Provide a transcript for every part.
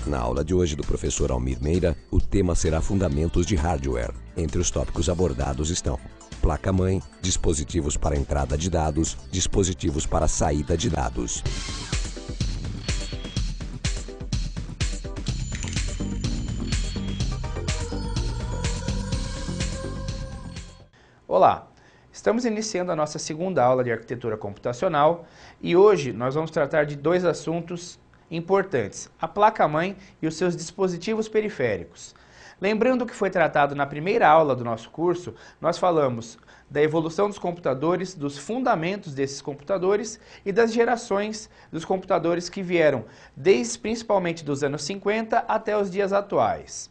Na aula de hoje do professor Almir Meira, o tema será Fundamentos de Hardware. Entre os tópicos abordados estão placa-mãe, dispositivos para entrada de dados, dispositivos para saída de dados. Olá, estamos iniciando a nossa segunda aula de arquitetura computacional e hoje nós vamos tratar de dois assuntos importantes, a placa-mãe e os seus dispositivos periféricos. Lembrando que foi tratado na primeira aula do nosso curso, nós falamos da evolução dos computadores, dos fundamentos desses computadores e das gerações dos computadores que vieram desde principalmente dos anos 50 até os dias atuais.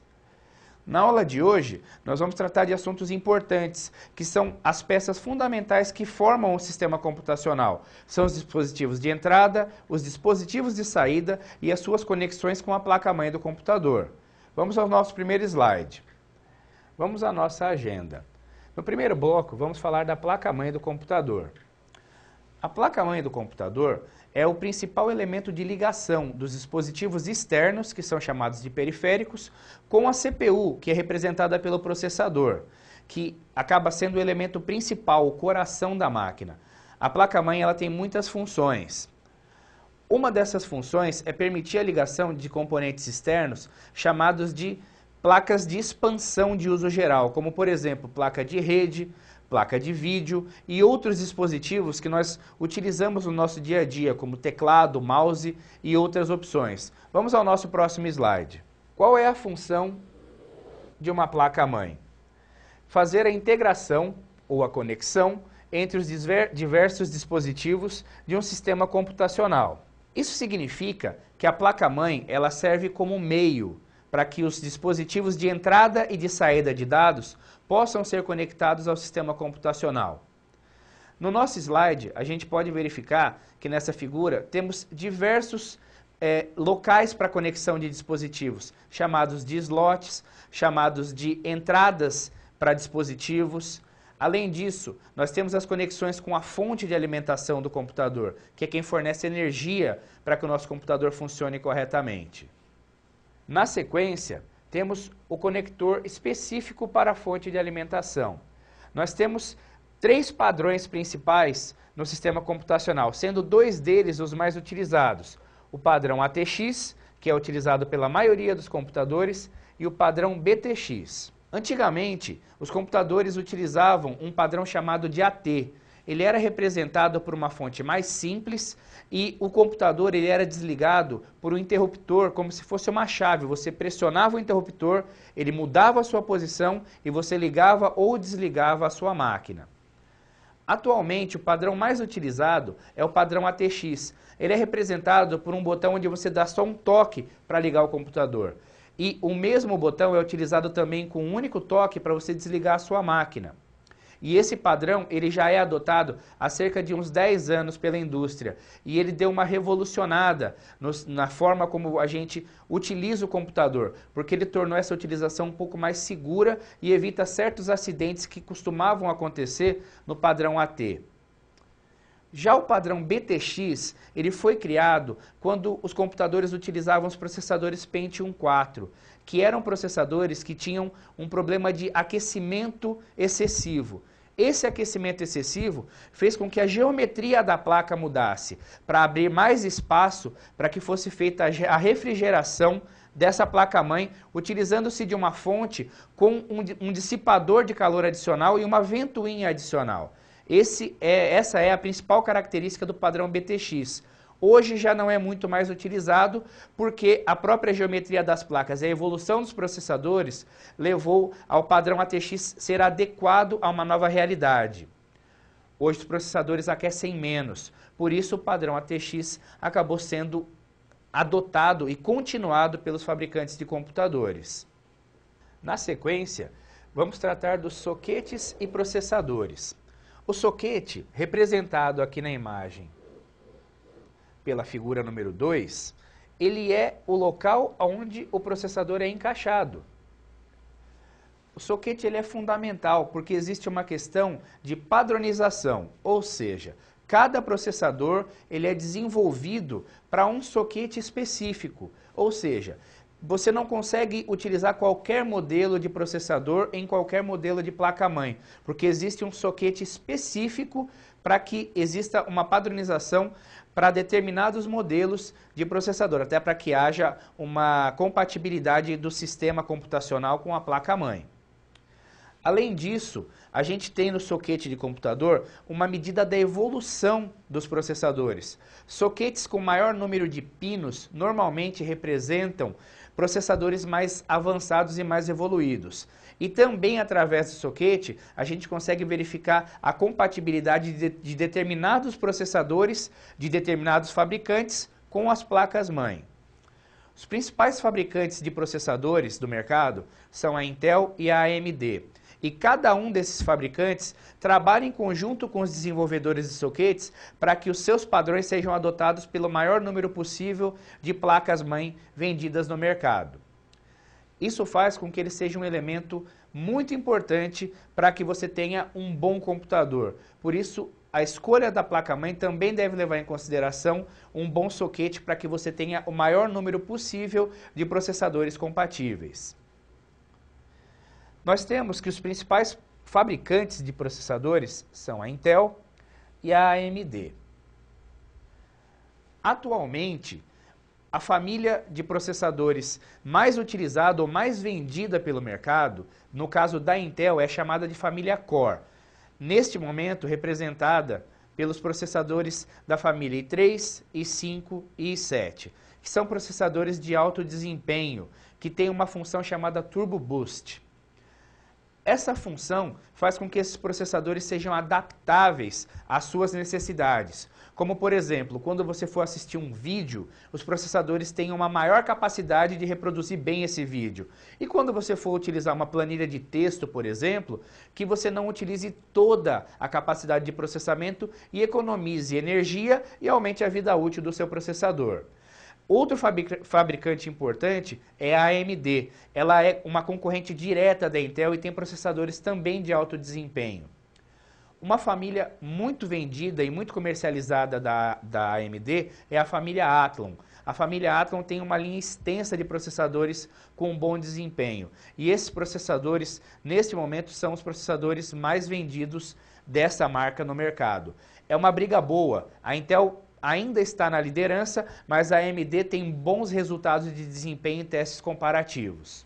Na aula de hoje, nós vamos tratar de assuntos importantes, que são as peças fundamentais que formam o sistema computacional. São os dispositivos de entrada, os dispositivos de saída e as suas conexões com a placa-mãe do computador. Vamos ao nosso primeiro slide. Vamos à nossa agenda. No primeiro bloco, vamos falar da placa-mãe do computador. A placa-mãe do computador é o principal elemento de ligação dos dispositivos externos, que são chamados de periféricos, com a CPU, que é representada pelo processador, que acaba sendo o elemento principal, o coração da máquina. A placa-mãe ela tem muitas funções. Uma dessas funções é permitir a ligação de componentes externos chamados de placas de expansão de uso geral, como por exemplo, placa de rede, placa de vídeo e outros dispositivos que nós utilizamos no nosso dia a dia, como teclado, mouse e outras opções. Vamos ao nosso próximo slide. Qual é a função de uma placa-mãe? Fazer a integração ou a conexão entre os diversos dispositivos de um sistema computacional. Isso significa que a placa-mãe ela serve como meio para que os dispositivos de entrada e de saída de dados possam ser conectados ao sistema computacional. No nosso slide, a gente pode verificar que nessa figura temos diversos locais para conexão de dispositivos, chamados de slots, chamados de entradas para dispositivos. Além disso, nós temos as conexões com a fonte de alimentação do computador, que é quem fornece energia para que o nosso computador funcione corretamente. Na sequência, temos o conector específico para a fonte de alimentação. Nós temos três padrões principais no sistema computacional, sendo dois deles os mais utilizados. O padrão ATX, que é utilizado pela maioria dos computadores, e o padrão BTX. Antigamente, os computadores utilizavam um padrão chamado de AT. Ele era representado por uma fonte mais simples e o computador ele era desligado por um interruptor, como se fosse uma chave. Você pressionava o interruptor, ele mudava a sua posição e você ligava ou desligava a sua máquina. Atualmente, o padrão mais utilizado é o padrão ATX. Ele é representado por um botão onde você dá só um toque para ligar o computador. E o mesmo botão é utilizado também com um único toque para você desligar a sua máquina. E esse padrão ele já é adotado há cerca de uns 10 anos pela indústria. E ele deu uma revolucionada na forma como a gente utiliza o computador, porque ele tornou essa utilização um pouco mais segura e evita certos acidentes que costumavam acontecer no padrão AT. Já o padrão BTX, ele foi criado quando os computadores utilizavam os processadores Pentium 4, que eram processadores que tinham um problema de aquecimento excessivo. Esse aquecimento excessivo fez com que a geometria da placa mudasse, para abrir mais espaço para que fosse feita a refrigeração dessa placa-mãe, utilizando-se de uma fonte com um dissipador de calor adicional e uma ventoinha adicional. Essa é a principal característica do padrão BTX. Hoje já não é muito mais utilizado porque a própria geometria das placas e a evolução dos processadores levou ao padrão ATX ser adequado a uma nova realidade. Hoje os processadores aquecem menos, por isso o padrão ATX acabou sendo adotado e continuado pelos fabricantes de computadores. Na sequência, vamos tratar dos soquetes e processadores. O soquete, representado aqui na imagem pela figura número 2, ele é o local onde o processador é encaixado. O soquete ele é fundamental porque existe uma questão de padronização, ou seja, cada processador ele é desenvolvido para um soquete específico, ou seja, você não consegue utilizar qualquer modelo de processador em qualquer modelo de placa-mãe, porque existe um soquete específico para que exista uma padronização para determinados modelos de processador, até para que haja uma compatibilidade do sistema computacional com a placa-mãe. Além disso, a gente tem no soquete de computador uma medida da evolução dos processadores. Soquetes com maior número de pinos normalmente representam processadores mais avançados e mais evoluídos. E também através do soquete a gente consegue verificar a compatibilidade de determinados processadores de determinados fabricantes com as placas-mãe. Os principais fabricantes de processadores do mercado são a Intel e a AMD. E cada um desses fabricantes trabalha em conjunto com os desenvolvedores de soquetes para que os seus padrões sejam adotados pelo maior número possível de placas-mãe vendidas no mercado. Isso faz com que ele seja um elemento muito importante para que você tenha um bom computador. Por isso, a escolha da placa-mãe também deve levar em consideração um bom soquete para que você tenha o maior número possível de processadores compatíveis. Nós temos que os principais fabricantes de processadores são a Intel e a AMD. Atualmente, a família de processadores mais utilizada ou mais vendida pelo mercado, no caso da Intel, é chamada de família Core. Neste momento, representada pelos processadores da família i3, i5 e i7, que são processadores de alto desempenho, que têm uma função chamada Turbo Boost. Essa função faz com que esses processadores sejam adaptáveis às suas necessidades. Como, por exemplo, quando você for assistir um vídeo, os processadores têm uma maior capacidade de reproduzir bem esse vídeo. E quando você for utilizar uma planilha de texto, por exemplo, que você não utilize toda a capacidade de processamento e economize energia e aumente a vida útil do seu processador. Outro fabricante importante é a AMD. Ela é uma concorrente direta da Intel e tem processadores também de alto desempenho. Uma família muito vendida e muito comercializada da AMD é a família Athlon. A família Athlon tem uma linha extensa de processadores com bom desempenho. E esses processadores, neste momento, são os processadores mais vendidos dessa marca no mercado. É uma briga boa. A Intel ainda está na liderança, mas a AMD tem bons resultados de desempenho em testes comparativos.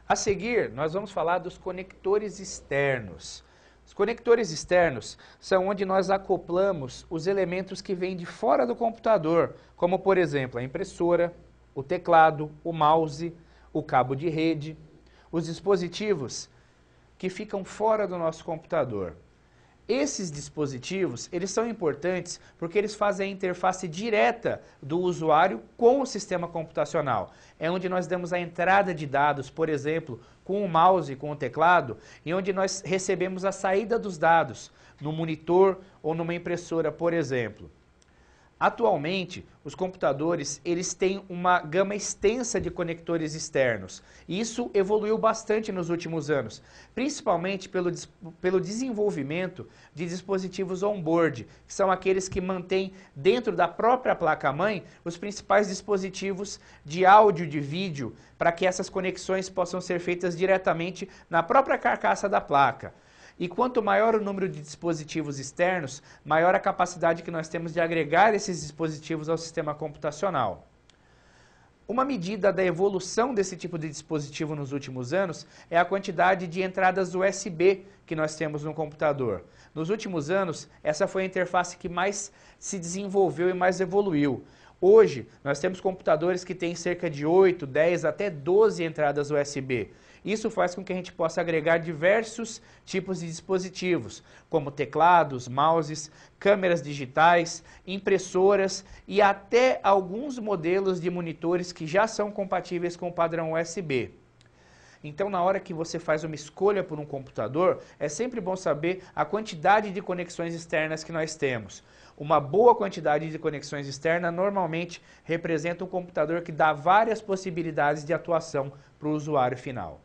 A seguir, nós vamos falar dos conectores externos. Os conectores externos são onde nós acoplamos os elementos que vêm de fora do computador, como por exemplo a impressora, o teclado, o mouse, o cabo de rede, os dispositivos que ficam fora do nosso computador. Esses dispositivos, eles são importantes porque eles fazem a interface direta do usuário com o sistema computacional. É onde nós damos a entrada de dados, por exemplo, com o mouse, com o teclado, e onde nós recebemos a saída dos dados, no monitor ou numa impressora, por exemplo. Atualmente, os computadores eles têm uma gama extensa de conectores externos. E isso evoluiu bastante nos últimos anos, principalmente pelo desenvolvimento de dispositivos on-board, que são aqueles que mantêm dentro da própria placa-mãe os principais dispositivos de áudio e de vídeo, para que essas conexões possam ser feitas diretamente na própria carcaça da placa. E quanto maior o número de dispositivos externos, maior a capacidade que nós temos de agregar esses dispositivos ao sistema computacional. Uma medida da evolução desse tipo de dispositivo nos últimos anos é a quantidade de entradas USB que nós temos no computador. Nos últimos anos, essa foi a interface que mais se desenvolveu e mais evoluiu. Hoje, nós temos computadores que têm cerca de 8, 10 até 12 entradas USB. Isso faz com que a gente possa agregar diversos tipos de dispositivos, como teclados, mouses, câmeras digitais, impressoras e até alguns modelos de monitores que já são compatíveis com o padrão USB. Então, na hora que você faz uma escolha por um computador, é sempre bom saber a quantidade de conexões externas que nós temos. Uma boa quantidade de conexões externas normalmente representa um computador que dá várias possibilidades de atuação para o usuário final.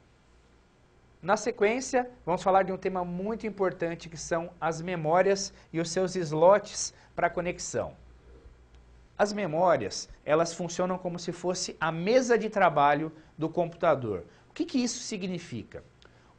Na sequência, vamos falar de um tema muito importante que são as memórias e os seus slots para conexão. As memórias, elas funcionam como se fosse a mesa de trabalho do computador. O que isso significa?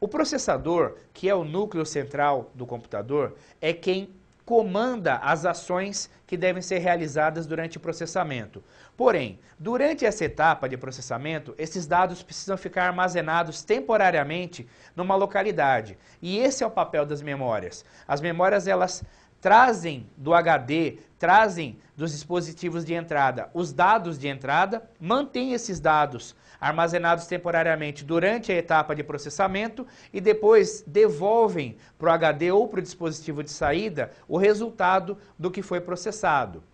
O processador, que é o núcleo central do computador, é quem comanda as ações que devem ser realizadas durante o processamento. Porém, durante essa etapa de processamento, esses dados precisam ficar armazenados temporariamente numa localidade. E esse é o papel das memórias. As memórias, elas trazem do HD, trazem dos dispositivos de entrada os dados de entrada, mantêm esses dados armazenados temporariamente durante a etapa de processamento e depois devolvem para o HD ou para o dispositivo de saída o resultado do que foi processado.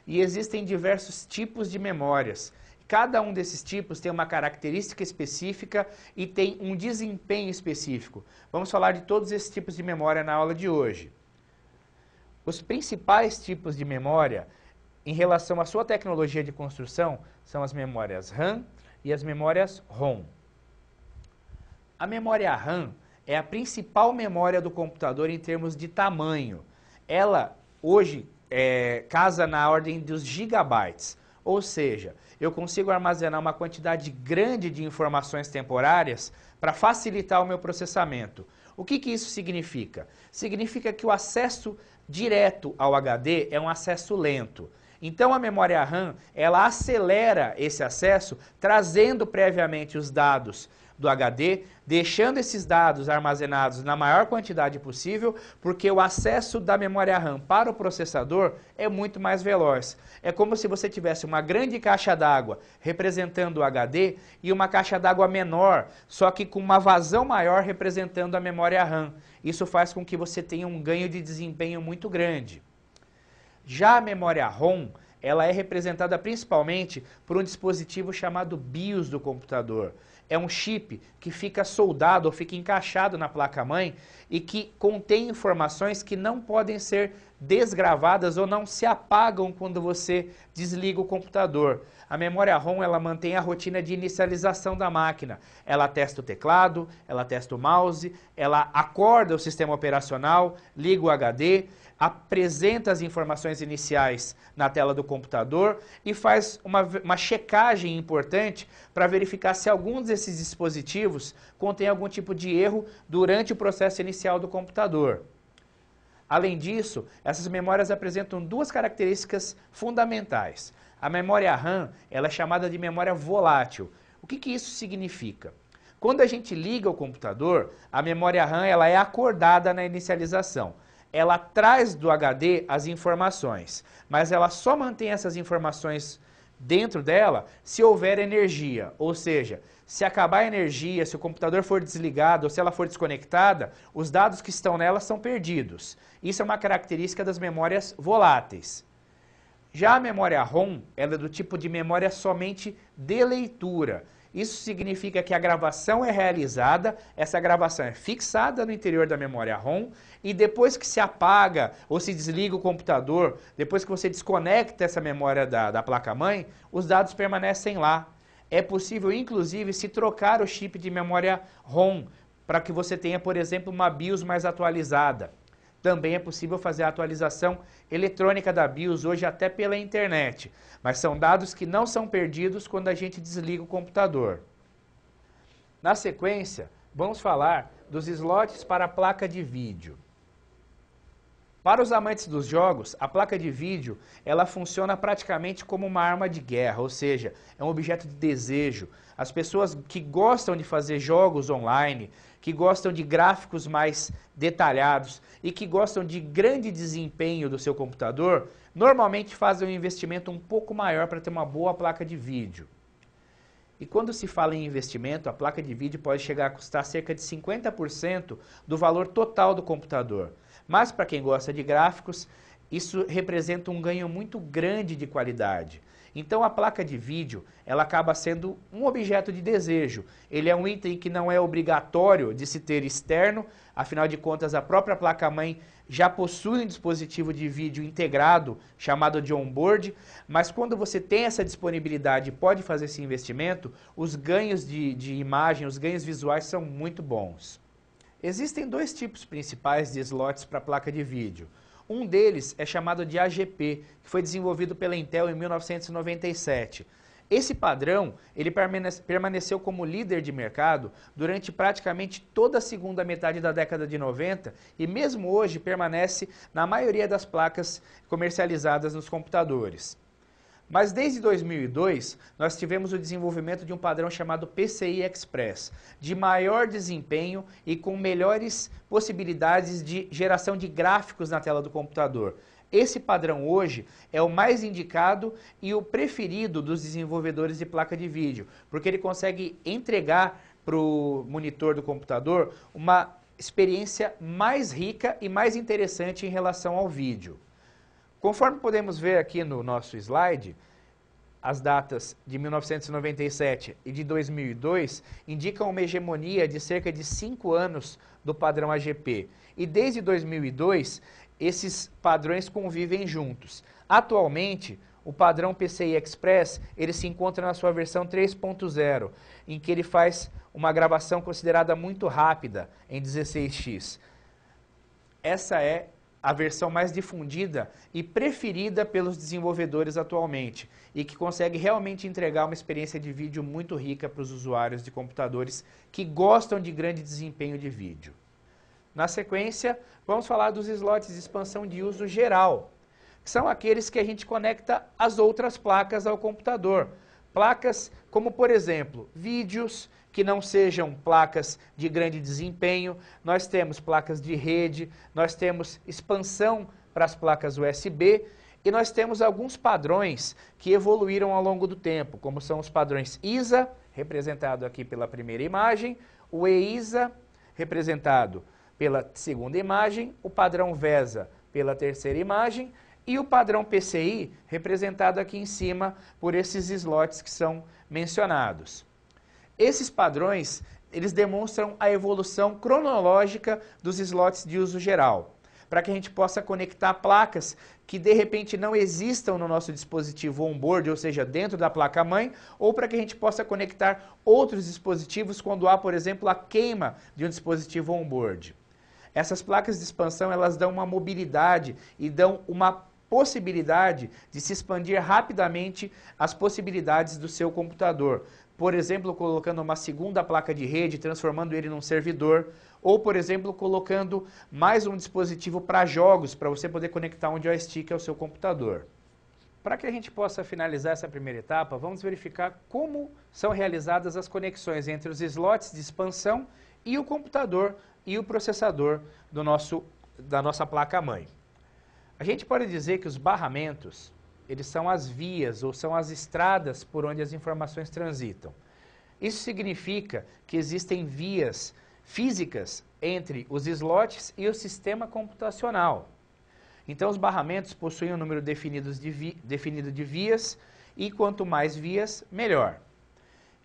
E existem diversos tipos de memórias. Cada um desses tipos tem uma característica específica e tem um desempenho específico. Vamos falar de todos esses tipos de memória na aula de hoje. Os principais tipos de memória, em relação à sua tecnologia de construção, são as memórias RAM e as memórias ROM. A memória RAM é a principal memória do computador em termos de tamanho. Ela, hoje, casa na ordem dos gigabytes, ou seja, eu consigo armazenar uma quantidade grande de informações temporárias para facilitar o meu processamento. O que isso significa? Significa que o acesso direto ao HD é um acesso lento. Então a memória RAM, ela acelera esse acesso, trazendo previamente os dados do HD, deixando esses dados armazenados na maior quantidade possível, porque o acesso da memória RAM para o processador é muito mais veloz. É como se você tivesse uma grande caixa d'água representando o HD e uma caixa d'água menor, só que com uma vazão maior representando a memória RAM. Isso faz com que você tenha um ganho de desempenho muito grande. Já a memória ROM, ela é representada principalmente por um dispositivo chamado BIOS do computador. É um chip que fica soldado ou fica encaixado na placa-mãe e que contém informações que não podem ser desgravadas ou não se apagam quando você desliga o computador. A memória ROM, ela mantém a rotina de inicialização da máquina. Ela testa o teclado, ela testa o mouse, ela acorda o sistema operacional, liga o HD, apresenta as informações iniciais na tela do computador e faz uma checagem importante para verificar se algum desses dispositivos contém algum tipo de erro durante o processo inicial do computador. Além disso, essas memórias apresentam duas características fundamentais. A memória RAM, ela é chamada de memória volátil. O que isso significa? Quando a gente liga o computador, a memória RAM, ela é acordada na inicialização. Ela traz do HD as informações, mas ela só mantém essas informações dentro dela se houver energia, ou seja, se acabar a energia, se o computador for desligado ou se ela for desconectada, os dados que estão nela são perdidos. Isso é uma característica das memórias voláteis. Já a memória ROM, ela é do tipo de memória somente de leitura. Isso significa que a gravação é realizada, essa gravação é fixada no interior da memória ROM e depois que se apaga ou se desliga o computador, depois que você desconecta essa memória da placa-mãe, os dados permanecem lá. É possível, inclusive, se trocar o chip de memória ROM para que você tenha, por exemplo, uma BIOS mais atualizada. Também é possível fazer a atualização eletrônica da BIOS hoje até pela internet, mas são dados que não são perdidos quando a gente desliga o computador. Na sequência, vamos falar dos slots para a placa de vídeo. Para os amantes dos jogos, a placa de vídeo ela funciona praticamente como uma arma de guerra, ou seja, é um objeto de desejo. As pessoas que gostam de fazer jogos online, que gostam de gráficos mais detalhados e que gostam de grande desempenho do seu computador, normalmente fazem um investimento um pouco maior para ter uma boa placa de vídeo. E quando se fala em investimento, a placa de vídeo pode chegar a custar cerca de 50% do valor total do computador. Mas para quem gosta de gráficos, isso representa um ganho muito grande de qualidade. Então a placa de vídeo, ela acaba sendo um objeto de desejo. Ele é um item que não é obrigatório de se ter externo, afinal de contas a própria placa-mãe já possui um dispositivo de vídeo integrado, chamado de onboard, mas quando você tem essa disponibilidade e pode fazer esse investimento, os ganhos de imagem, os ganhos visuais são muito bons. Existem dois tipos principais de slots para a placa de vídeo. Um deles é chamado de AGP, que foi desenvolvido pela Intel em 1997. Esse padrão, ele permaneceu como líder de mercado durante praticamente toda a segunda metade da década de 90 e mesmo hoje permanece na maioria das placas comercializadas nos computadores. Mas desde 2002, nós tivemos o desenvolvimento de um padrão chamado PCI Express, de maior desempenho e com melhores possibilidades de geração de gráficos na tela do computador. Esse padrão hoje é o mais indicado e o preferido dos desenvolvedores de placa de vídeo, porque ele consegue entregar para o monitor do computador uma experiência mais rica e mais interessante em relação ao vídeo. Conforme podemos ver aqui no nosso slide, as datas de 1997 e de 2002 indicam uma hegemonia de cerca de 5 anos do padrão AGP. E desde 2002, esses padrões convivem juntos. Atualmente, o padrão PCI Express ele se encontra na sua versão 3.0, em que ele faz uma gravação considerada muito rápida em 16x. Essa é a versão mais difundida e preferida pelos desenvolvedores atualmente e que consegue realmente entregar uma experiência de vídeo muito rica para os usuários de computadores que gostam de grande desempenho de vídeo. Na sequência, vamos falar dos slots de expansão de uso geral, que são aqueles que a gente conecta as outras placas ao computador. Placas como, por exemplo, vídeos que não sejam placas de grande desempenho, nós temos placas de rede, nós temos expansão para as placas USB e nós temos alguns padrões que evoluíram ao longo do tempo, como são os padrões ISA, representado aqui pela primeira imagem, o EISA, representado pela segunda imagem, o padrão VESA pela terceira imagem e o padrão PCI, representado aqui em cima por esses slots que são mencionados. Esses padrões, eles demonstram a evolução cronológica dos slots de uso geral, para que a gente possa conectar placas que de repente não existam no nosso dispositivo on-board, ou seja, dentro da placa-mãe, ou para que a gente possa conectar outros dispositivos quando há, por exemplo, a queima de um dispositivo on-board. Essas placas de expansão, elas dão uma mobilidade e dão uma possibilidade de se expandir rapidamente as possibilidades do seu computador. Por exemplo, colocando uma segunda placa de rede, transformando ele num servidor, ou, por exemplo, colocando mais um dispositivo para jogos, para você poder conectar um joystick ao seu computador. Para que a gente possa finalizar essa primeira etapa, vamos verificar como são realizadas as conexões entre os slots de expansão e o computador e o processador da nossa placa-mãe. A gente pode dizer que os barramentos, eles são as vias ou são as estradas por onde as informações transitam. Isso significa que existem vias físicas entre os slots e o sistema computacional. Então, os barramentos possuem um número definido de vias e quanto mais vias, melhor.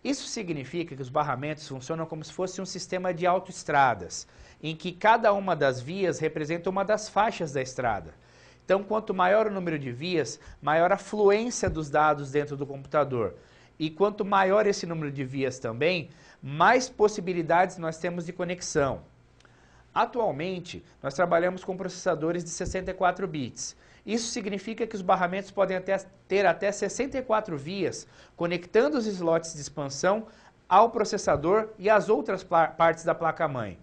Isso significa que os barramentos funcionam como se fosse um sistema de autoestradas, em que cada uma das vias representa uma das faixas da estrada. Então, quanto maior o número de vias, maior a fluência dos dados dentro do computador. E quanto maior esse número de vias também, mais possibilidades nós temos de conexão. Atualmente, nós trabalhamos com processadores de 64 bits. Isso significa que os barramentos podem ter até 64 vias, conectando os slots de expansão ao processador e às outras partes da placa-mãe.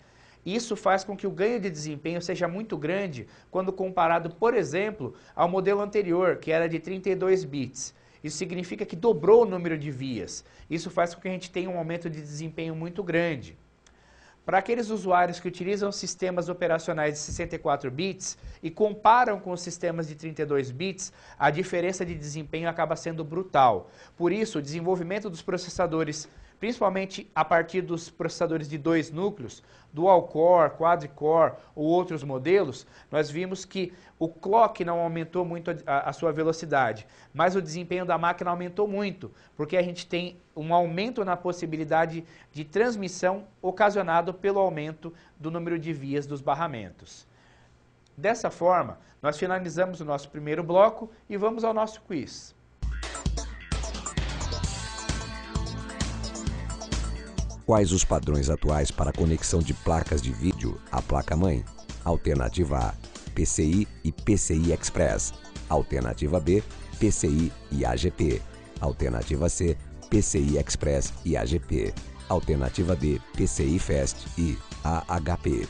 Isso faz com que o ganho de desempenho seja muito grande quando comparado, por exemplo, ao modelo anterior, que era de 32 bits. Isso significa que dobrou o número de vias. Isso faz com que a gente tenha um aumento de desempenho muito grande. Para aqueles usuários que utilizam sistemas operacionais de 64 bits e comparam com os sistemas de 32 bits, a diferença de desempenho acaba sendo brutal. Por isso, o desenvolvimento dos processadores, principalmente a partir dos processadores de 2 núcleos, dual-core, quad-core ou outros modelos, nós vimos que o clock não aumentou muito a sua velocidade, mas o desempenho da máquina aumentou muito, porque a gente tem um aumento na possibilidade de transmissão ocasionado pelo aumento do número de vias dos barramentos. Dessa forma, nós finalizamos o nosso primeiro bloco e vamos ao nosso quiz. Quais os padrões atuais para a conexão de placas de vídeo à placa-mãe? Alternativa A, PCI e PCI Express. Alternativa B, PCI e AGP. Alternativa C, PCI Express e AGP. Alternativa D, PCI Fast e AHP.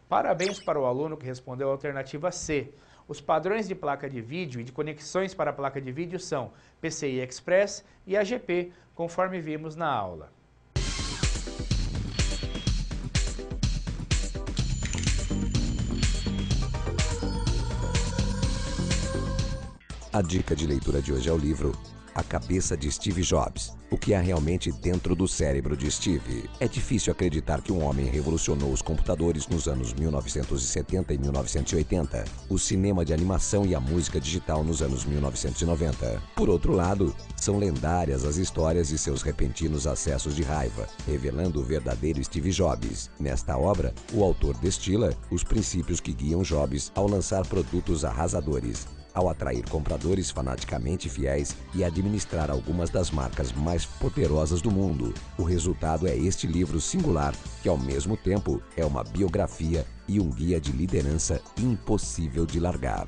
Parabéns para o aluno que respondeu a alternativa C. Os padrões de placa de vídeo e de conexões para a placa de vídeo são PCI Express e AGP, conforme vimos na aula. A dica de leitura de hoje é o livro A Cabeça de Steve Jobs. O que há realmente dentro do cérebro de Steve? É difícil acreditar que um homem revolucionou os computadores nos anos 1970 e 1980, o cinema de animação e a música digital nos anos 1990. Por outro lado, são lendárias as histórias de seus repentinos acessos de raiva, revelando o verdadeiro Steve Jobs. Nesta obra, o autor destila os princípios que guiam Jobs ao lançar produtos arrasadores, ao atrair compradores fanaticamente fiéis e administrar algumas das marcas mais poderosas do mundo. O resultado é este livro singular, que ao mesmo tempo é uma biografia e um guia de liderança impossível de largar.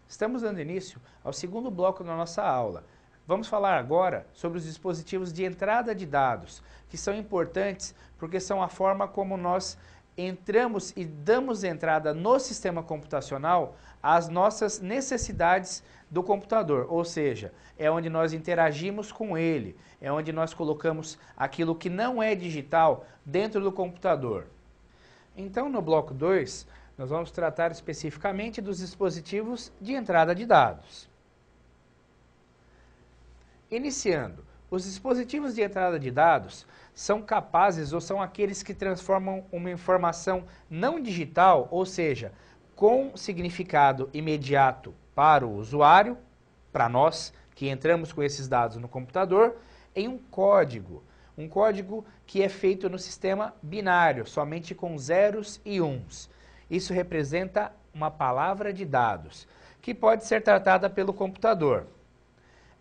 Estamos dando início ao segundo bloco da nossa aula. Vamos falar agora sobre os dispositivos de entrada de dados, que são importantes porque são a forma como nós entramos e damos entrada no sistema computacional às nossas necessidades do computador, ou seja, é onde nós interagimos com ele, é onde nós colocamos aquilo que não é digital dentro do computador. Então, no bloco 2, nós vamos tratar especificamente dos dispositivos de entrada de dados. Iniciando, os dispositivos de entrada de dados são capazes ou são aqueles que transformam uma informação não digital, ou seja, com significado imediato para o usuário, para nós que entramos com esses dados no computador, em um código que é feito no sistema binário, somente com zeros e uns. Isso representa uma palavra de dados, que pode ser tratada pelo computador.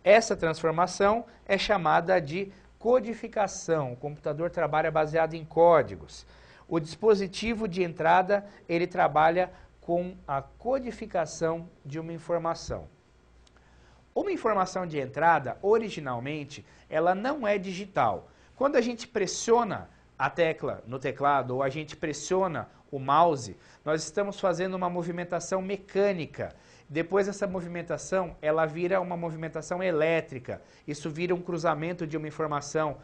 Essa transformação é chamada de codificação. O computador trabalha baseado em códigos. O dispositivo de entrada, ele trabalha com a codificação de uma informação. Uma informação de entrada, originalmente, ela não é digital. Quando a gente pressiona a tecla no teclado ou a gente pressiona o mouse, nós estamos fazendo uma movimentação mecânica. Depois essa movimentação, ela vira uma movimentação elétrica. Isso vira um cruzamento de uma informação.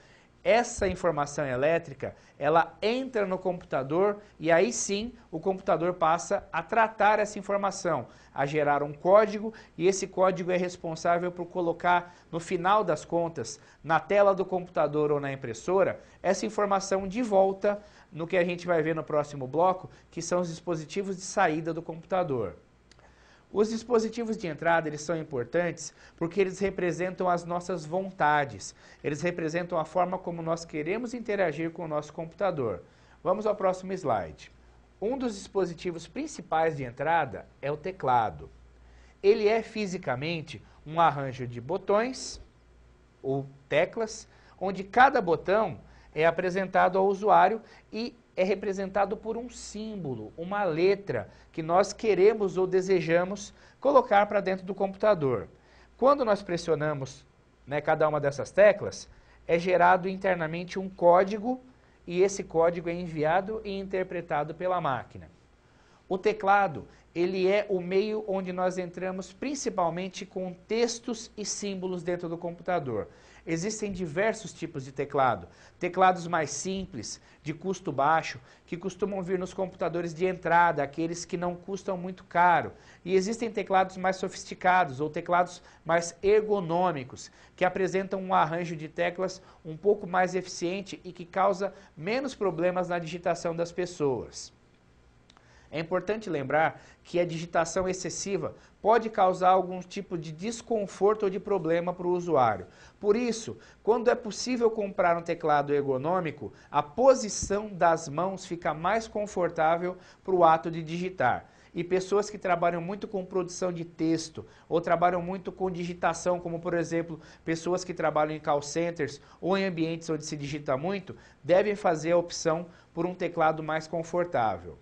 Essa informação elétrica, ela entra no computador e aí sim o computador passa a tratar essa informação, a gerar um código, e esse código é responsável por colocar, no final das contas, na tela do computador ou na impressora, essa informação de volta no que a gente vai ver no próximo bloco, que são os dispositivos de saída do computador. Os dispositivos de entrada, eles são importantes porque eles representam as nossas vontades, eles representam a forma como nós queremos interagir com o nosso computador. Vamos ao próximo slide. Um dos dispositivos principais de entrada é o teclado. Ele é fisicamente um arranjo de botões ou teclas, onde cada botão é apresentado ao usuário e é representado por um símbolo, uma letra que nós queremos ou desejamos colocar para dentro do computador. Quando nós pressionamos, cada uma dessas teclas, é gerado internamente um código e esse código é enviado e interpretado pela máquina. O teclado, ele é o meio onde nós entramos principalmente com textos e símbolos dentro do computador. Existem diversos tipos de teclado. Teclados mais simples, de custo baixo, que costumam vir nos computadores de entrada, aqueles que não custam muito caro. E existem teclados mais sofisticados ou teclados mais ergonômicos, que apresentam um arranjo de teclas um pouco mais eficiente e que causa menos problemas na digitação das pessoas. É importante lembrar que a digitação excessiva pode causar algum tipo de desconforto ou de problema para o usuário. Por isso, quando é possível comprar um teclado ergonômico, a posição das mãos fica mais confortável para o ato de digitar. E pessoas que trabalham muito com produção de texto ou trabalham muito com digitação, como por exemplo, pessoas que trabalham em call centers ou em ambientes onde se digita muito, devem fazer a opção por um teclado mais confortável.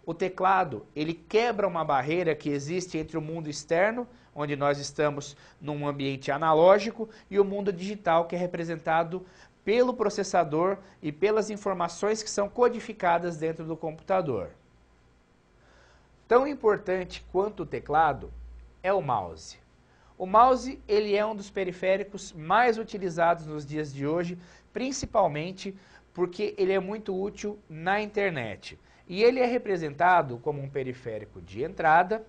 O teclado, ele quebra uma barreira que existe entre o mundo externo, onde nós estamos num ambiente analógico, e o mundo digital, que é representado pelo processador e pelas informações que são codificadas dentro do computador. Tão importante quanto o teclado é o mouse. O mouse, ele é um dos periféricos mais utilizados nos dias de hoje, principalmente porque ele é muito útil na internet. E ele é representado como um periférico de entrada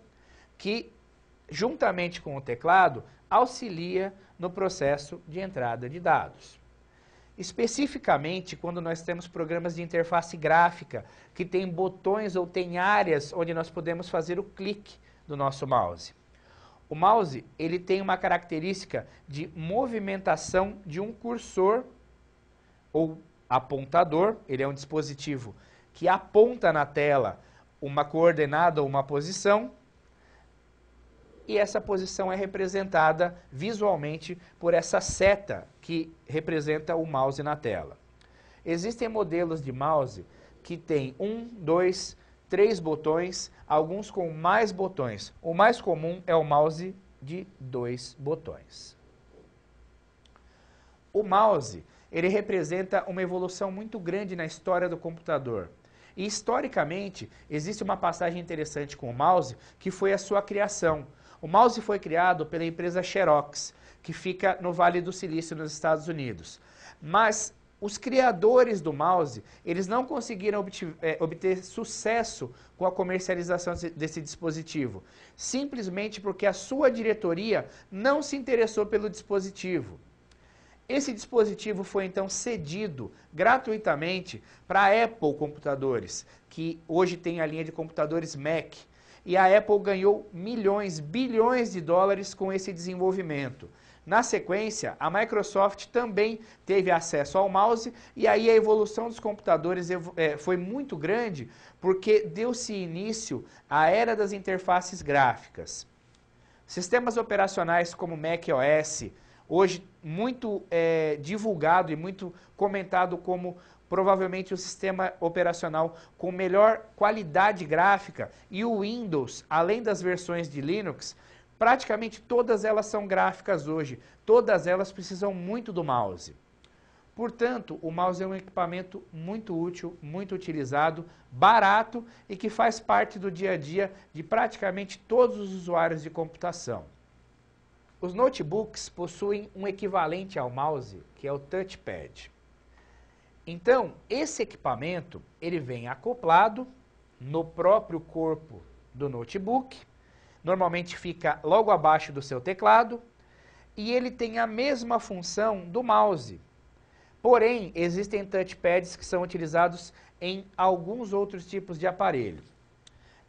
que, juntamente com o teclado, auxilia no processo de entrada de dados. Especificamente quando nós temos programas de interface gráfica que tem botões ou tem áreas onde nós podemos fazer o clique do nosso mouse. O mouse, ele tem uma característica de movimentação de um cursor ou apontador. Ele é um dispositivo que aponta na tela uma coordenada ou uma posição, e essa posição é representada visualmente por essa seta que representa o mouse na tela. Existem modelos de mouse que tem 1, 2, 3 botões, alguns com mais botões. O mais comum é o mouse de 2 botões. O mouse, ele representa uma evolução muito grande na história do computador. E, historicamente, existe uma passagem interessante com o mouse, que foi a sua criação. O mouse foi criado pela empresa Xerox, que fica no Vale do Silício, nos Estados Unidos. Mas os criadores do mouse, eles não conseguiram obter sucesso com a comercialização desse dispositivo, simplesmente porque a sua diretoria não se interessou pelo dispositivo. Esse dispositivo foi então cedido gratuitamente para a Apple Computadores, que hoje tem a linha de computadores Mac. E a Apple ganhou milhões, bilhões de dólares com esse desenvolvimento. Na sequência, a Microsoft também teve acesso ao mouse, e aí a evolução dos computadores foi muito grande, porque deu-se início à era das interfaces gráficas. Sistemas operacionais como macOS, hoje muito divulgado e muito comentado como provavelmente o sistema operacional com melhor qualidade gráfica, e o Windows, além das versões de Linux, praticamente todas elas são gráficas hoje, todas elas precisam muito do mouse. Portanto, o mouse é um equipamento muito útil, muito utilizado, barato e que faz parte do dia a dia de praticamente todos os usuários de computação. Os notebooks possuem um equivalente ao mouse, que é o touchpad. Então, esse equipamento, ele vem acoplado no próprio corpo do notebook, normalmente fica logo abaixo do seu teclado, e ele tem a mesma função do mouse. Porém, existem touchpads que são utilizados em alguns outros tipos de aparelho.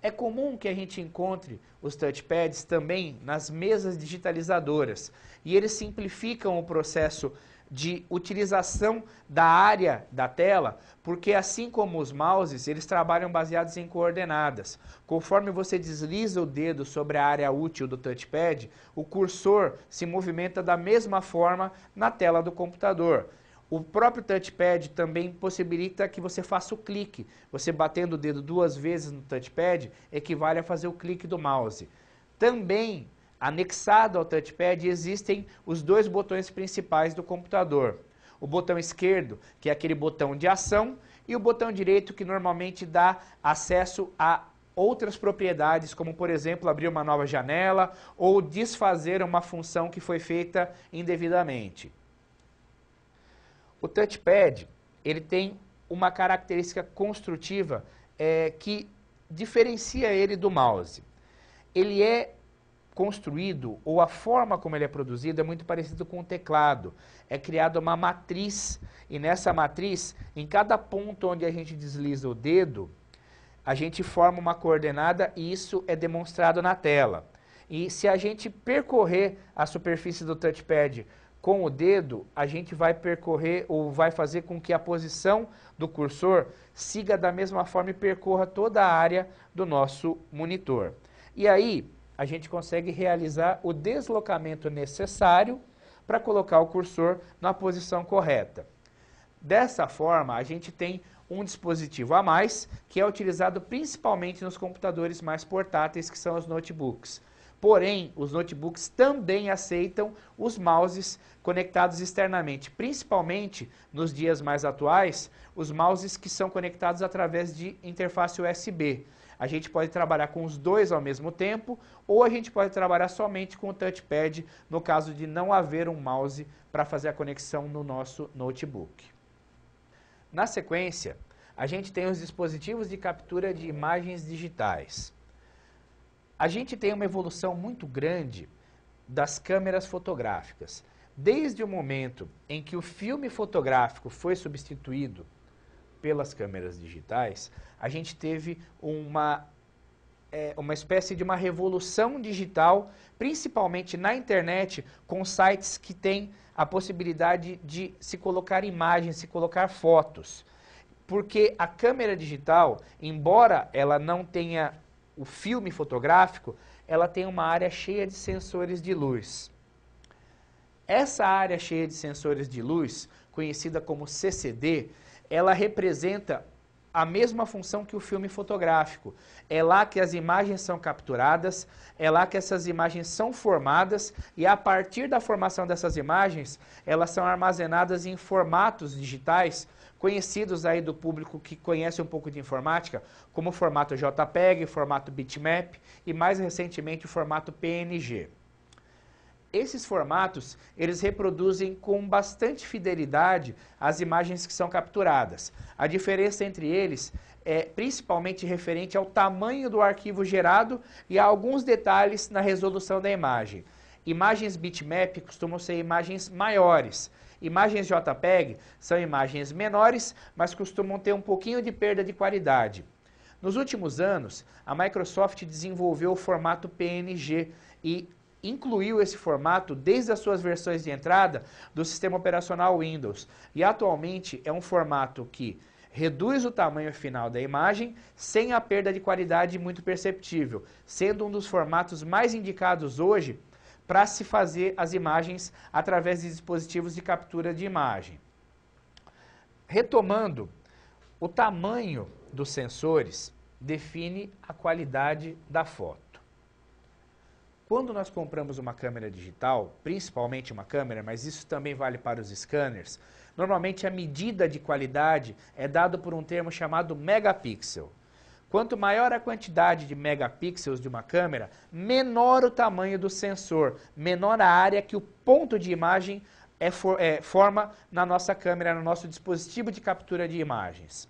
É comum que a gente encontre os touchpads também nas mesas digitalizadoras, e eles simplificam o processo de utilização da área da tela, porque assim como os mouses, eles trabalham baseados em coordenadas. Conforme você desliza o dedo sobre a área útil do touchpad, o cursor se movimenta da mesma forma na tela do computador. O próprio touchpad também possibilita que você faça o clique. Você batendo o dedo 2 vezes no touchpad equivale a fazer o clique do mouse. Também, anexado ao touchpad, existem os 2 botões principais do computador. O botão esquerdo, que é aquele botão de ação, e o botão direito, que normalmente dá acesso a outras propriedades, como por exemplo abrir uma nova janela ou desfazer uma função que foi feita indevidamente. O touchpad, ele tem uma característica construtiva que diferencia ele do mouse. Ele é construído, ou a forma como ele é produzido é muito parecido com o teclado. É criada uma matriz, e nessa matriz, em cada ponto onde a gente desliza o dedo, a gente forma uma coordenada e isso é demonstrado na tela. E se a gente percorrer a superfície do touchpad com o dedo, a gente vai percorrer ou vai fazer com que a posição do cursor siga da mesma forma e percorra toda a área do nosso monitor. E aí, a gente consegue realizar o deslocamento necessário para colocar o cursor na posição correta. Dessa forma, a gente tem um dispositivo a mais, que é utilizado principalmente nos computadores mais portáteis, que são os notebooks. Porém, os notebooks também aceitam os mouses conectados externamente, principalmente nos dias mais atuais, os mouses que são conectados através de interface USB. A gente pode trabalhar com os dois ao mesmo tempo, ou a gente pode trabalhar somente com o touchpad, no caso de não haver um mouse para fazer a conexão no nosso notebook. Na sequência, a gente tem os dispositivos de captura de imagens digitais. A gente tem uma evolução muito grande das câmeras fotográficas. Desde o momento em que o filme fotográfico foi substituído pelas câmeras digitais, a gente teve uma espécie de uma revolução digital, principalmente na internet, com sites que têm a possibilidade de se colocar imagens, se colocar fotos. Porque a câmera digital, embora ela não tenha o filme fotográfico, ela tem uma área cheia de sensores de luz. Essa área cheia de sensores de luz, conhecida como CCD, ela representa a mesma função que o filme fotográfico. É lá que as imagens são capturadas, é lá que essas imagens são formadas e a partir da formação dessas imagens, elas são armazenadas em formatos digitais conhecidos aí do público que conhece um pouco de informática, como o formato JPEG, formato bitmap e mais recentemente o formato PNG. Esses formatos, eles reproduzem com bastante fidelidade as imagens que são capturadas. A diferença entre eles é principalmente referente ao tamanho do arquivo gerado e a alguns detalhes na resolução da imagem. Imagens bitmap costumam ser imagens maiores. Imagens JPEG são imagens menores, mas costumam ter um pouquinho de perda de qualidade. Nos últimos anos, a Microsoft desenvolveu o formato PNG e incluiu esse formato desde as suas versões de entrada do sistema operacional Windows. E atualmente é um formato que reduz o tamanho final da imagem sem a perda de qualidade muito perceptível, sendo um dos formatos mais indicados hoje para se fazer as imagens através de dispositivos de captura de imagem. Retomando, o tamanho dos sensores define a qualidade da foto. Quando nós compramos uma câmera digital, principalmente uma câmera, mas isso também vale para os scanners, normalmente a medida de qualidade é dada por um termo chamado megapixel. Quanto maior a quantidade de megapixels de uma câmera, menor o tamanho do sensor, menor a área que o ponto de imagem forma na nossa câmera, no nosso dispositivo de captura de imagens.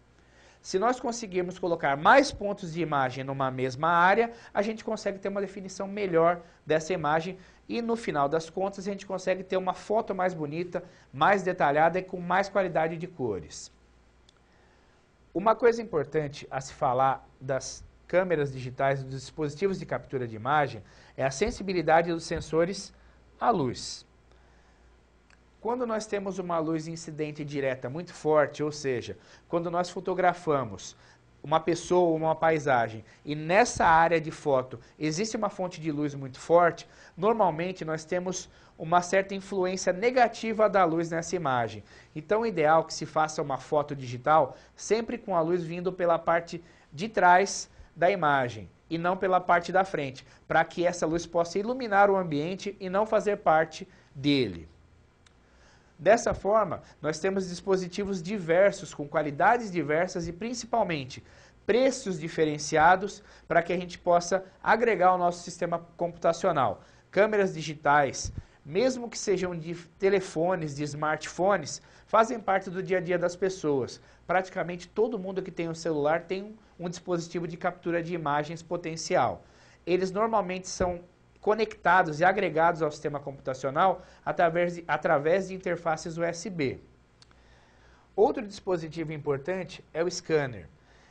Se nós conseguirmos colocar mais pontos de imagem numa mesma área, a gente consegue ter uma definição melhor dessa imagem e no final das contas a gente consegue ter uma foto mais bonita, mais detalhada e com mais qualidade de cores. Uma coisa importante a se falar das câmeras digitais, dos dispositivos de captura de imagem, é a sensibilidade dos sensores à luz. Quando nós temos uma luz incidente direta muito forte, ou seja, quando nós fotografamos uma pessoa ou uma paisagem e nessa área de foto existe uma fonte de luz muito forte, normalmente nós temos uma certa influência negativa da luz nessa imagem. Então, o ideal é que se faça uma foto digital sempre com a luz vindo pela parte de trás da imagem e não pela parte da frente, para que essa luz possa iluminar o ambiente e não fazer parte dele. Dessa forma, nós temos dispositivos diversos, com qualidades diversas e principalmente preços diferenciados para que a gente possa agregar ao nosso sistema computacional. Câmeras digitais, mesmo que sejam de telefones, de smartphones, fazem parte do dia a dia das pessoas. Praticamente todo mundo que tem um celular tem um dispositivo de captura de imagens potencial. Eles normalmente são conectados e agregados ao sistema computacional através de interfaces USB. Outro dispositivo importante é o scanner.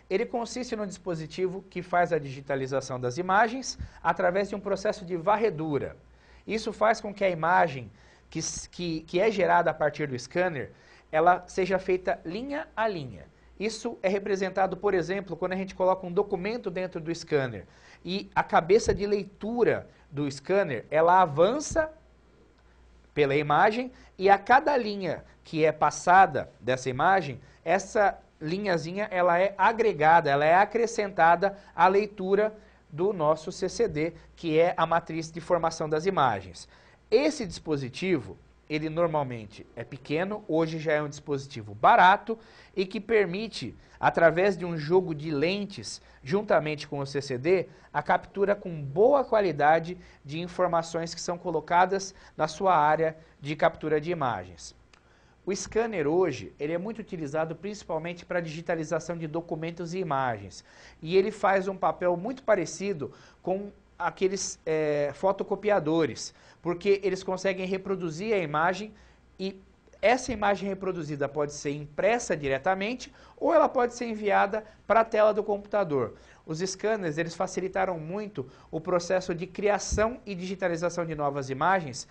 Ele consiste num dispositivo que faz a digitalização das imagens através de um processo de varredura. Isso faz com que a imagem que é gerada a partir do scanner, ela seja feita linha a linha. Isso é representado, por exemplo, quando a gente coloca um documento dentro do scanner e a cabeça de leitura do scanner, ela avança pela imagem e a cada linha que é passada dessa imagem, essa linhazinha ela é agregada, ela é acrescentada à leitura do nosso CCD, que é a matriz de formação das imagens. Esse dispositivo, ele normalmente é pequeno, hoje já é um dispositivo barato e que permite, através de um jogo de lentes, juntamente com o CCD, a captura com boa qualidade de informações que são colocadas na sua área de captura de imagens. O scanner hoje, ele é muito utilizado principalmente para digitalização de documentos e imagens. E ele faz um papel muito parecido com aqueles fotocopiadores, porque eles conseguem reproduzir a imagem e essa imagem reproduzida pode ser impressa diretamente ou ela pode ser enviada para a tela do computador. Os scanners, eles facilitaram muito o processo de criação e digitalização de novas imagens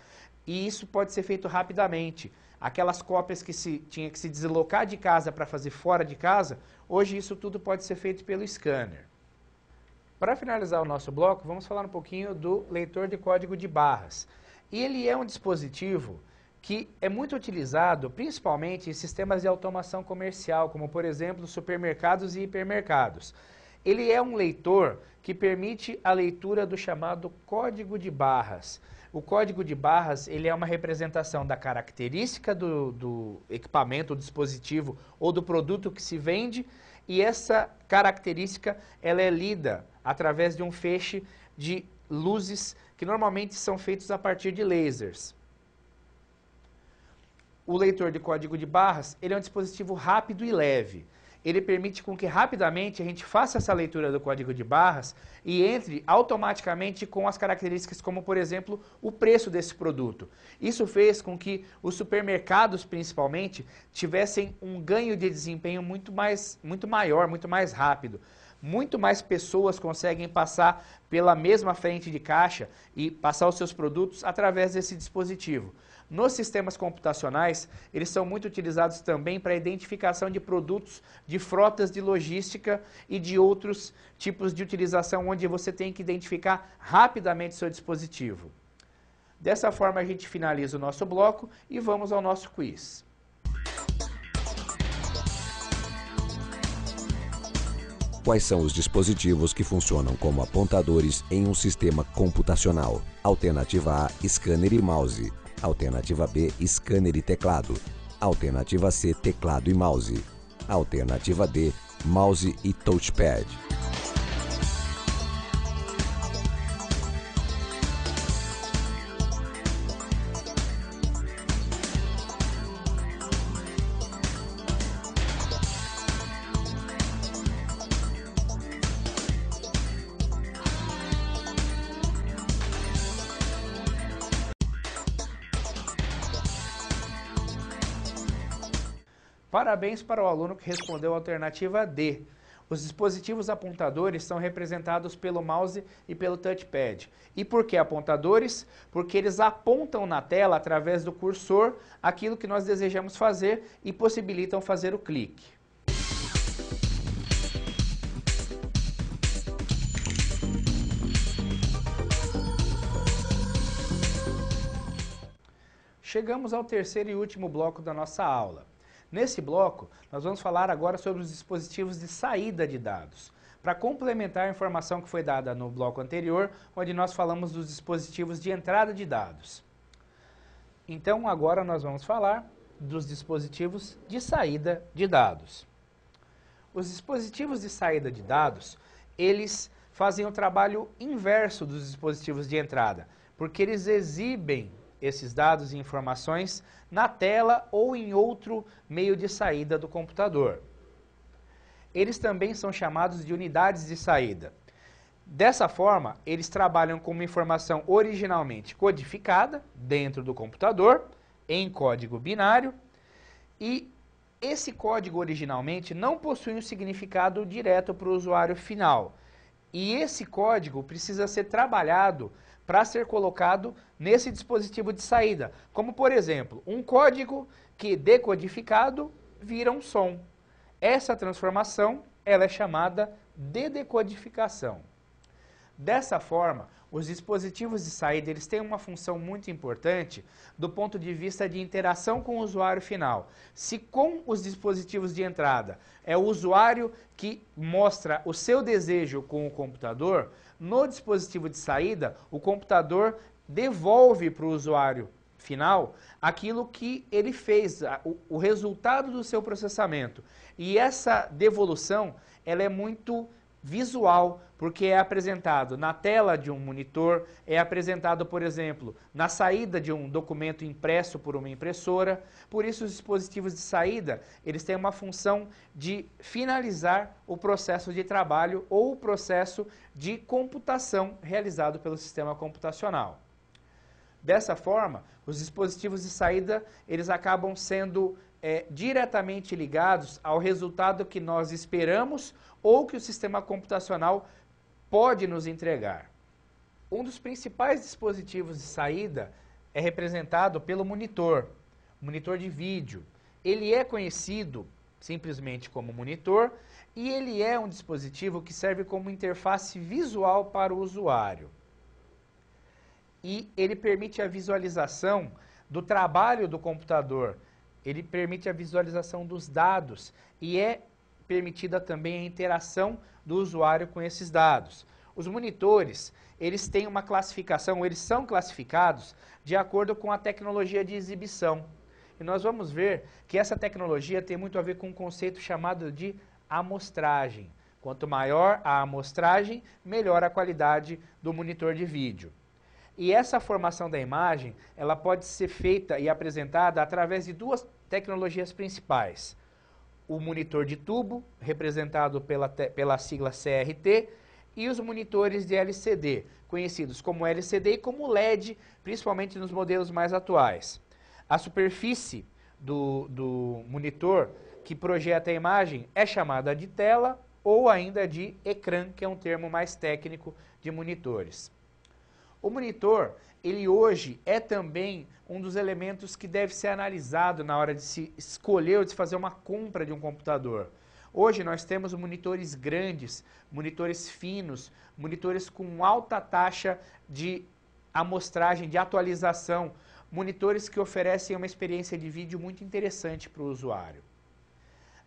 e isso pode ser feito rapidamente. Aquelas cópias que tinha que se deslocar de casa para fazer fora de casa, hoje isso tudo pode ser feito pelo scanner. Para finalizar o nosso bloco, vamos falar um pouquinho do leitor de código de barras. E ele é um dispositivo que é muito utilizado principalmente em sistemas de automação comercial, como por exemplo supermercados e hipermercados. Ele é um leitor que permite a leitura do chamado código de barras. O código de barras ele é uma representação da característica do equipamento, do dispositivo ou do produto que se vende e essa característica ela é lida através de um feixe de luzes que normalmente são feitos a partir de lasers. O leitor de código de barras ele é um dispositivo rápido e leve. Ele permite com que rapidamente a gente faça essa leitura do código de barras e entre automaticamente com as características como, por exemplo, o preço desse produto. Isso fez com que os supermercados, principalmente, tivessem um ganho de desempenho muito maior, muito mais rápido. Muito mais pessoas conseguem passar pela mesma frente de caixa e passar os seus produtos através desse dispositivo. Nos sistemas computacionais, eles são muito utilizados também para a identificação de produtos de frotas de logística e de outros tipos de utilização onde você tem que identificar rapidamente seu dispositivo. Dessa forma a gente finaliza o nosso bloco e vamos ao nosso quiz. Quais são os dispositivos que funcionam como apontadores em um sistema computacional? Alternativa A, scanner e mouse. Alternativa B, scanner e teclado. Alternativa C, teclado e mouse. Alternativa D, mouse e touchpad. Parabéns para o aluno que respondeu a alternativa D. Os dispositivos apontadores são representados pelo mouse e pelo touchpad. E por que apontadores? Porque eles apontam na tela, através do cursor, aquilo que nós desejamos fazer e possibilitam fazer o clique. Chegamos ao terceiro e último bloco da nossa aula. Nesse bloco, nós vamos falar agora sobre os dispositivos de saída de dados, para complementar a informação que foi dada no bloco anterior, onde nós falamos dos dispositivos de entrada de dados. Então, agora nós vamos falar dos dispositivos de saída de dados. Os dispositivos de saída de dados, eles fazem o trabalho inverso dos dispositivos de entrada, porque eles exibem esses dados e informações na tela ou em outro meio de saída do computador. Eles também são chamados de unidades de saída. Dessa forma, eles trabalham com uma informação originalmente codificada dentro do computador, em código binário, e esse código originalmente não possui um significado direto para o usuário final. E esse código precisa ser trabalhado para ser colocado nesse dispositivo de saída. Como, por exemplo, um código que decodificado vira um som. Essa transformação ela é chamada de decodificação. Dessa forma, os dispositivos de saída eles têm uma função muito importante do ponto de vista de interação com o usuário final. Se com os dispositivos de entrada é o usuário que mostra o seu desejo com o computador, no dispositivo de saída, o computador devolve para o usuário final aquilo que ele fez, o resultado do seu processamento. E essa devolução ela é muito visual, porque é apresentado na tela de um monitor, é apresentado, por exemplo, na saída de um documento impresso por uma impressora. Por isso, os dispositivos de saída, eles têm uma função de finalizar o processo de trabalho ou o processo de computação realizado pelo sistema computacional. Dessa forma, os dispositivos de saída, eles acabam sendo diretamente ligados ao resultado que nós esperamos ou que o sistema computacional pode nos entregar. Um dos principais dispositivos de saída é representado pelo monitor de vídeo. Ele é conhecido simplesmente como monitor e ele é um dispositivo que serve como interface visual para o usuário. E ele permite a visualização do trabalho do computador, ele permite a visualização dos dados e é permitida também a interação do usuário com esses dados. Os monitores, eles têm uma classificação, eles são classificados de acordo com a tecnologia de exibição. E nós vamos ver que essa tecnologia tem muito a ver com um conceito chamado de amostragem. Quanto maior a amostragem, melhor a qualidade do monitor de vídeo. E essa formação da imagem, ela pode ser feita e apresentada através de duas tecnologias principais. O monitor de tubo, representado pela sigla CRT, e os monitores de LCD, conhecidos como LCD e como LED, principalmente nos modelos mais atuais. A superfície do monitor que projeta a imagem é chamada de tela ou ainda de ecrã, que é um termo mais técnico de monitores. O monitor, ele hoje é também um dos elementos que deve ser analisado na hora de se escolher ou de se fazer uma compra de um computador. Hoje nós temos monitores grandes, monitores finos, monitores com alta taxa de amostragem, de atualização, monitores que oferecem uma experiência de vídeo muito interessante para o usuário.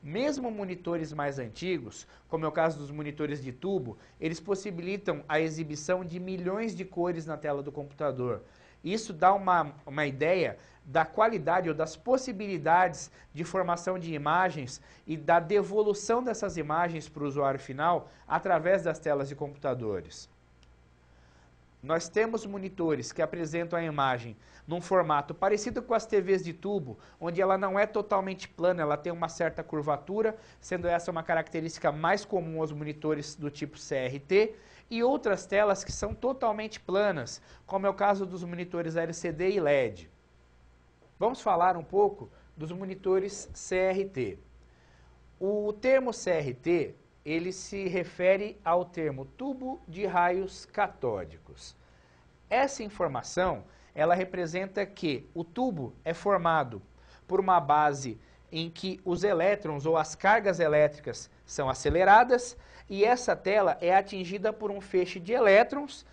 Mesmo monitores mais antigos, como é o caso dos monitores de tubo, eles possibilitam a exibição de milhões de cores na tela do computador. Isso dá uma ideia da qualidade ou das possibilidades de formação de imagens e da devolução dessas imagens para o usuário final através das telas de computadores. Nós temos monitores que apresentam a imagem num formato parecido com as TVs de tubo, onde ela não é totalmente plana, ela tem uma certa curvatura, sendo essa uma característica mais comum aos monitores do tipo CRT, e outras telas que são totalmente planas, como é o caso dos monitores LCD e LED. Vamos falar um pouco dos monitores CRT. O termo CRT, ele se refere ao termo tubo de raios catódicos. Essa informação, ela representa que o tubo é formado por uma base em que os elétrons ou as cargas elétricas são aceleradas e essa tela é atingida por um feixe de elétrons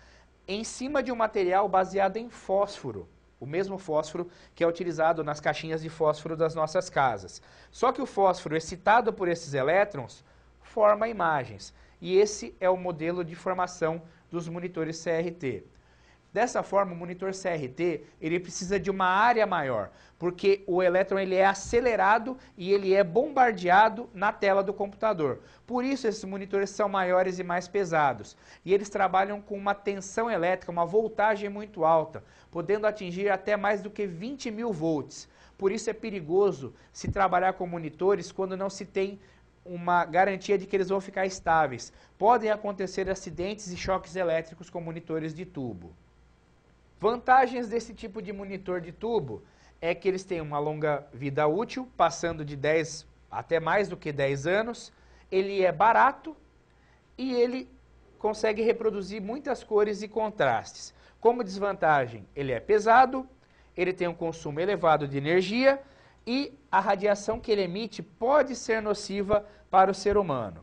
em cima de um material baseado em fósforo. O mesmo fósforo que é utilizado nas caixinhas de fósforo das nossas casas. Só que o fósforo excitado por esses elétrons forma imagens. E esse é o modelo de formação dos monitores CRT. Dessa forma, o monitor CRT ele precisa de uma área maior, porque o elétron ele é acelerado e ele é bombardeado na tela do computador. Por isso, esses monitores são maiores e mais pesados. E eles trabalham com uma tensão elétrica, uma voltagem muito alta, podendo atingir até mais do que 20.000 volts. Por isso é perigoso se trabalhar com monitores quando não se tem uma garantia de que eles vão ficar estáveis. Podem acontecer acidentes e choques elétricos com monitores de tubo. Vantagens desse tipo de monitor de tubo é que eles têm uma longa vida útil, passando de 10 até mais do que 10 anos. Ele é barato e ele consegue reproduzir muitas cores e contrastes. Como desvantagem, ele é pesado, ele tem um consumo elevado de energia e a radiação que ele emite pode ser nociva para o ser humano.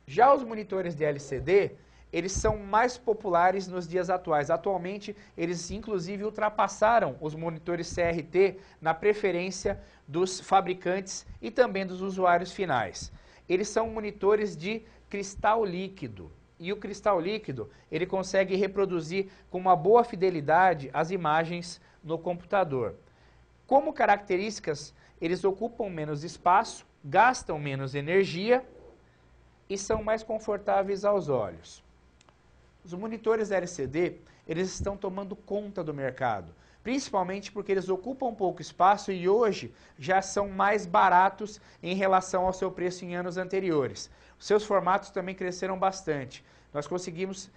Já os monitores de LCD, eles são mais populares nos dias atuais. Atualmente, eles inclusive ultrapassaram os monitores CRT na preferência dos fabricantes e também dos usuários finais. Eles são monitores de cristal líquido. E o cristal líquido, ele consegue reproduzir com uma boa fidelidade as imagens no computador. Como características, eles ocupam menos espaço, gastam menos energia e são mais confortáveis aos olhos. Os monitores LCD, eles estão tomando conta do mercado, principalmente porque eles ocupam pouco espaço e hoje já são mais baratos em relação ao seu preço em anos anteriores. Os seus formatos também cresceram bastante. Nós conseguimos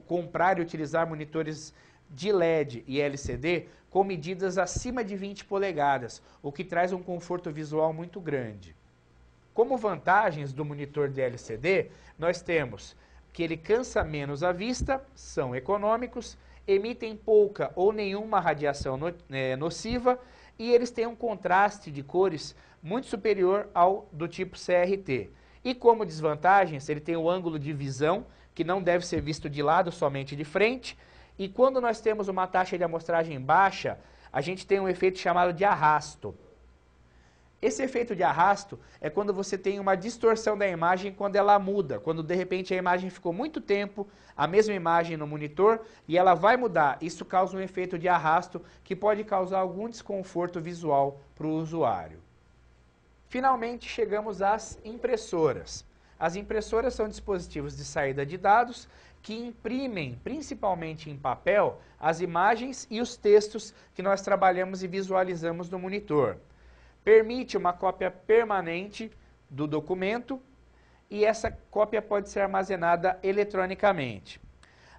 comprar e utilizar monitores de LED e LCD com medidas acima de 20 polegadas, o que traz um conforto visual muito grande. Como vantagens do monitor de LCD, nós temos que ele cansa menos a vista, são econômicos, emitem pouca ou nenhuma radiação nociva e eles têm um contraste de cores muito superior ao do tipo CRT. E como desvantagens, ele tem o ângulo de visão, que não deve ser visto de lado, somente de frente, e quando nós temos uma taxa de amostragem baixa, a gente tem um efeito chamado de arrasto. Esse efeito de arrasto é quando você tem uma distorção da imagem quando ela muda, quando de repente a imagem ficou muito tempo, a mesma imagem no monitor, e ela vai mudar. Isso causa um efeito de arrasto que pode causar algum desconforto visual para o usuário. Finalmente chegamos às impressoras. As impressoras são dispositivos de saída de dados que imprimem, principalmente em papel, as imagens e os textos que nós trabalhamos e visualizamos no monitor. Permite uma cópia permanente do documento e essa cópia pode ser armazenada eletronicamente.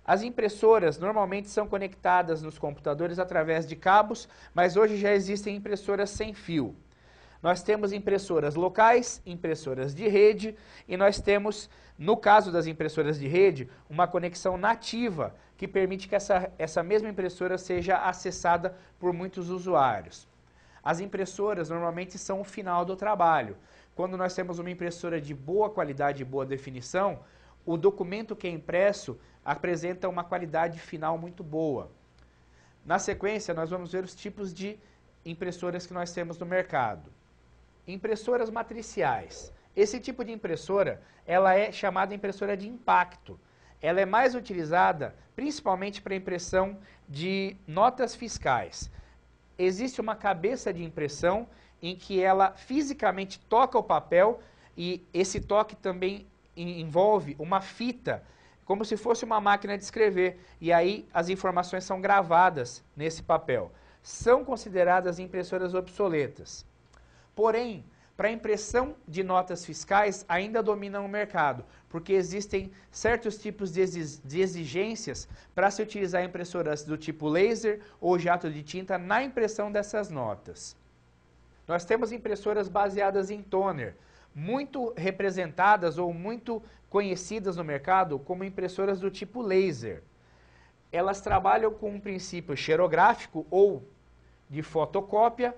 As impressoras normalmente são conectadas nos computadores através de cabos, mas hoje já existem impressoras sem fio. Nós temos impressoras locais, impressoras de rede e nós temos, no caso das impressoras de rede, uma conexão nativa que permite que essa mesma impressora seja acessada por muitos usuários. As impressoras normalmente são o final do trabalho. Quando nós temos uma impressora de boa qualidade e boa definição, o documento que é impresso apresenta uma qualidade final muito boa. Na sequência, nós vamos ver os tipos de impressoras que nós temos no mercado. Impressoras matriciais. Esse tipo de impressora, ela é chamada impressora de impacto. Ela é mais utilizada principalmente para impressão de notas fiscais. Existe uma cabeça de impressão em que ela fisicamente toca o papel e esse toque também envolve uma fita, como se fosse uma máquina de escrever, e aí as informações são gravadas nesse papel. São consideradas impressoras obsoletas. Porém, para impressão de notas fiscais ainda dominam o mercado, porque existem certos tipos de exigências para se utilizar impressoras do tipo laser ou jato de tinta na impressão dessas notas. Nós temos impressoras baseadas em toner, muito representadas ou muito conhecidas no mercado como impressoras do tipo laser. Elas trabalham com um princípio xerográfico ou de fotocópia,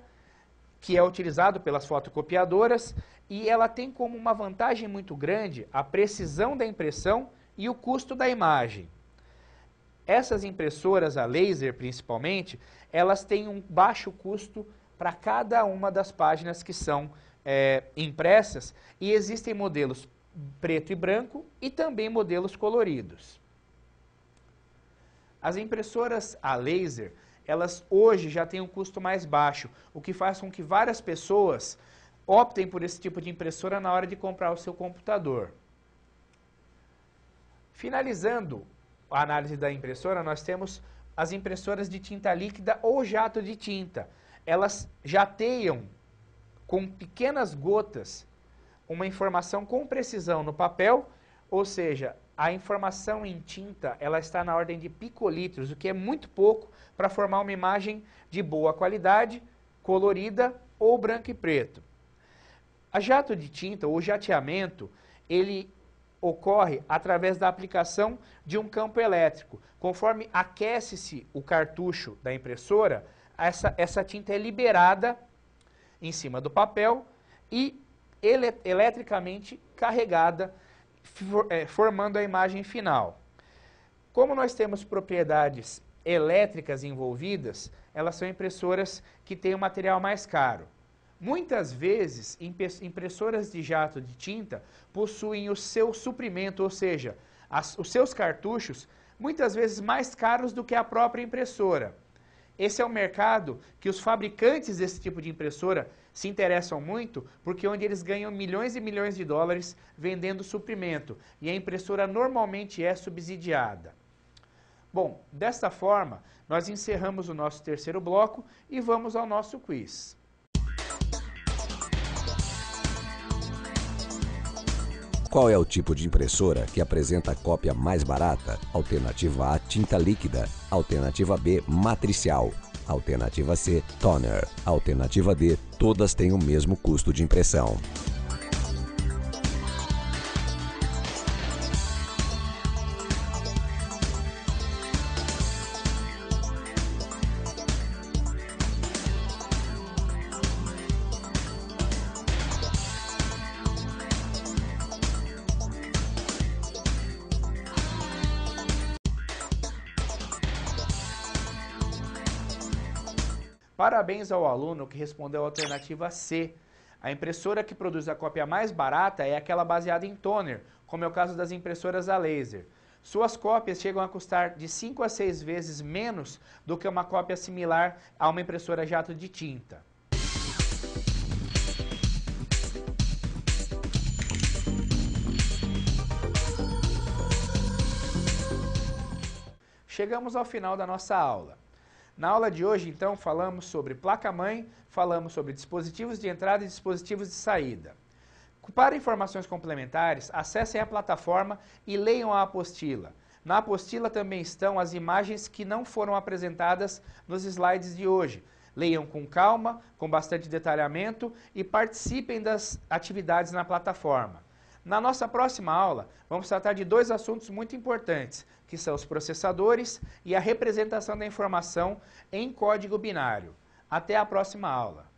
que é utilizado pelas fotocopiadoras, e ela tem como uma vantagem muito grande a precisão da impressão e o custo da imagem. Essas impressoras a laser, principalmente, elas têm um baixo custo para cada uma das páginas que são impressas, e existem modelos preto e branco e também modelos coloridos. As impressoras a laser, elas hoje já têm um custo mais baixo, o que faz com que várias pessoas optem por esse tipo de impressora na hora de comprar o seu computador. Finalizando a análise da impressora, nós temos as impressoras de tinta líquida ou jato de tinta. Elas jateiam com pequenas gotas uma informação com precisão no papel, ou seja, a informação em tinta ela está na ordem de picolitros, o que é muito pouco para formar uma imagem de boa qualidade, colorida ou branco e preto. A jato de tinta, ou jateamento, ele ocorre através da aplicação de um campo elétrico. Conforme aquece-se o cartucho da impressora, essa tinta é liberada em cima do papel e eletricamente carregada, formando a imagem final. Como nós temos propriedades elétricas envolvidas, elas são impressoras que têm um material mais caro. Muitas vezes, impressoras de jato de tinta possuem o seu suprimento, ou seja, os seus cartuchos, muitas vezes mais caros do que a própria impressora. Esse é um mercado que os fabricantes desse tipo de impressora se interessam muito, porque é onde eles ganham milhões e milhões de dólares vendendo suprimento, e a impressora normalmente é subsidiada. Bom, desta forma, nós encerramos o nosso terceiro bloco e vamos ao nosso quiz. Qual é o tipo de impressora que apresenta a cópia mais barata? Alternativa A, tinta líquida. Alternativa B, matricial. Alternativa C, toner. Alternativa D, todas têm o mesmo custo de impressão. Parabéns ao aluno que respondeu a alternativa C. A impressora que produz a cópia mais barata é aquela baseada em toner, como é o caso das impressoras a laser. Suas cópias chegam a custar de 5 a 6 vezes menos do que uma cópia similar a uma impressora jato de tinta. Chegamos ao final da nossa aula. Na aula de hoje, então, falamos sobre placa-mãe, falamos sobre dispositivos de entrada e dispositivos de saída. Para informações complementares, acessem a plataforma e leiam a apostila. Na apostila também estão as imagens que não foram apresentadas nos slides de hoje. Leiam com calma, com bastante detalhamento e participem das atividades na plataforma. Na nossa próxima aula, vamos tratar de dois assuntos muito importantes, que são os processadores e a representação da informação em código binário. Até a próxima aula.